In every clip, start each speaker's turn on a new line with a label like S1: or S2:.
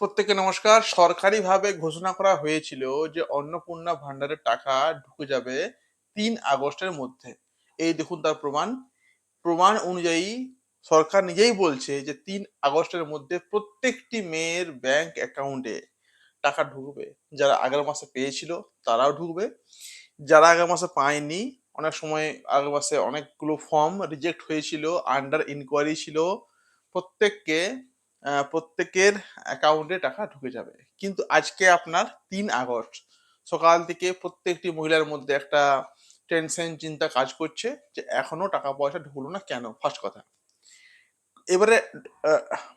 S1: প্রত্যেককে নমস্কার। সরকারিভাবে ঘোষণা করা হয়েছিল যে অন্নপূর্ণা ভান্ডারের টাকা ঢুকে যাবে ৩ আগস্টের মধ্যে। এই দেখুন তার প্রমাণ। প্রমাণ অনুযায়ী সরকার নিজেই বলছে যে ৩ আগস্টের মধ্যে প্রত্যেকটি মেয়ের ব্যাংক অ্যাকাউন্টে টাকা ঢুকবে। যারা আগের মাসে পেয়েছিল তারাও ঢুকবে। যারা আগের মাসে পায়নি, অনেক সময় আগের মাসে অনেকগুলো ফর্ম রিজেক্ট হয়েছিল, আন্ডার ইনকোয়ারি ছিল, প্রত্যেককে প্রত্যেকের অ্যাকাউন্টে টাকা ঢুকে যাবে। কিন্তু আজকে আপনার ৩ আগস্ট সকাল থেকে প্রত্যেকটি মহিলার মধ্যে একটা টেনশন চিন্তা কাজ করছে যে এখনো টাকা পয়সা ঢুকলো না কেন? ফার্স্ট কথা। এবারে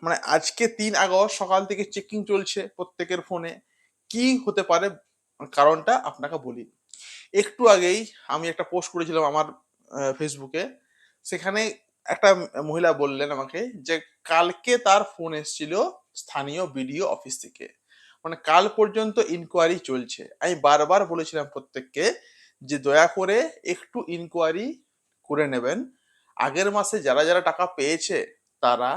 S1: মানে আজকে ৩ আগস্ট সকাল থেকে চেকিং চলছে প্রত্যেকের ফোনে। কি হতে পারে কারণটা আপনাকে বলি। একটু আগেই আমি একটা পোস্ট করেছিলাম আমার ফেসবুকে। সেখানে একটা মহিলা বললেন আমাকে যে কালকে তার ফোন এসেছিল স্থানীয় বিডিও অফিস থেকে। মানে কাল পর্যন্ত ইনকোয়ারি চলছে। আমি বারবার বলেছিলাম প্রত্যেককে যে দয়া করে একটু ইনকোয়ারি করে নেবেন। আগের মাসে যারা টাকা পেয়েছে তারা,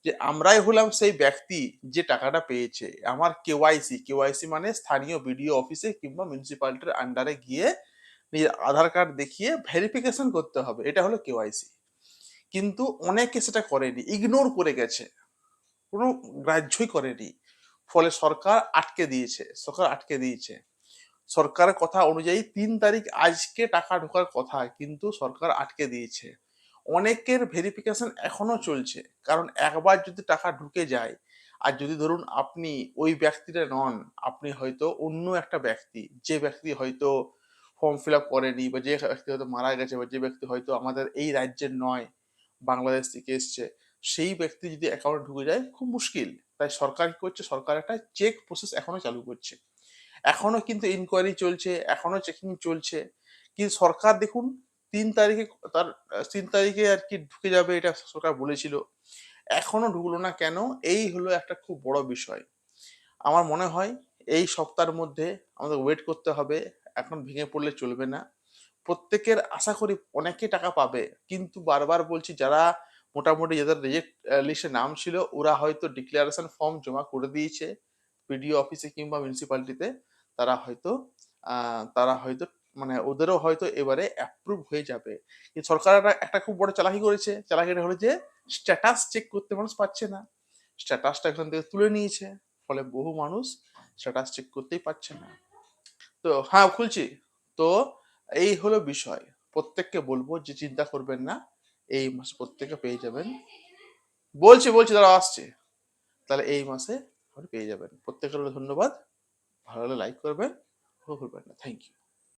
S1: যে আমরাই হলাম সেই ব্যক্তি যে টাকাটা পেয়েছে। আমার কেওয়াইসি মানে স্থানীয় বিডিও অফিসে কিংবা মিউনিসিপালিটির আন্ডারে গিয়ে নিজের আধার কার্ড দেখিয়ে ভেরিফিকেশন করতে হবে। এটা হলো কেওয়াইসি। কিন্তু অনেকে সেটা করেনি, ইগনোর করে গেছে, কোনো গ্রাহ্যই করেনি। ফলে সরকার আটকে দিয়েছে। সরকারের কথা অনুযায়ী ৩ তারিখ আজকে টাকা ঢোকার কথা, কিন্তু সরকার আটকে দিয়েছে। অনেকের ভেরিফিকেশন এখনো চলছে। কারণ একবার যদি টাকা ঢুকে যায়, আর যদি ধরুন আপনি ওই ব্যক্তিটা নন, আপনি হয়তো অন্য একটা ব্যক্তি, যে ব্যক্তি হয়তো ফর্ম ফিল আপ করেনি, বা যে ব্যক্তি হয়তো মারা গেছে, বা যে ব্যক্তি হয়তো আমাদের এই রাজ্যের নয়, বাংলাদেশ থেকে এসছে, সেই ব্যক্তি যদি অ্যাকাউন্টে ঢুকে যায় খুব মুশকিল। তাই সরকার কি করছে, সরকার একটা চেক প্রসেস এখনো চালু করছে। এখনো কিন্তু ইনকোয়ারি চলছে, এখনো চেকিং চলছে। কিন্তু সরকার দেখুন ৩ তারিখে তার ৩ তারিখে আর কি ঢুকে যাবে এটা সরকার বলেছিল। এখনো ঢুকলো না কেন? এই হলো একটা খুব বড় বিষয়। আমার মনে হয় এই সপ্তাহের মধ্যে আমাদের ওয়েট করতে হবে। এখন ভেঙে পড়লে চলবে না। প্রত্যেকের আশা করি অনেকে টাকা পাবে। কিন্তু বারবার বলছি, যারা মোটামুটি যাদের রিজেক্ট লিস্টে নাম ছিল ওরা হয়তো ডিক্লারেশন ফর্ম জমা করে দিয়েছে বিডিও অফিসে কিংবা মিউনিসিপালিটিতে। তারা হয়তো মানে ওদেরও হয়তো এবারে অ্যাপ্রুভ হয়ে যাবে। কিন্তু সরকার একটা খুব বড় চালাকি করেছে। চালাকিটা হলো যে স্ট্যাটাস চেক করতে মানুষ পাচ্ছে না। স্ট্যাটাসটা এখান থেকে তুলে নিয়েছে। ফলে বহু মানুষ স্ট্যাটাস চেক করতেই পারছে না। তো হ্যাঁ, খুলছি। তো এই হলো বিষয়। প্রত্যেককে বলবো যে চিন্তা করবেন না। এই মাসে প্রত্যেকে পেয়ে যাবেন। বলছি দাঁড়াও আসছে। তাহলে এই মাসে আপনি পেয়ে যাবেন। প্রত্যেকের ধন্যবাদ। ভালো লাগলে লাইক করবেন। ভুলবেন না। Thank you.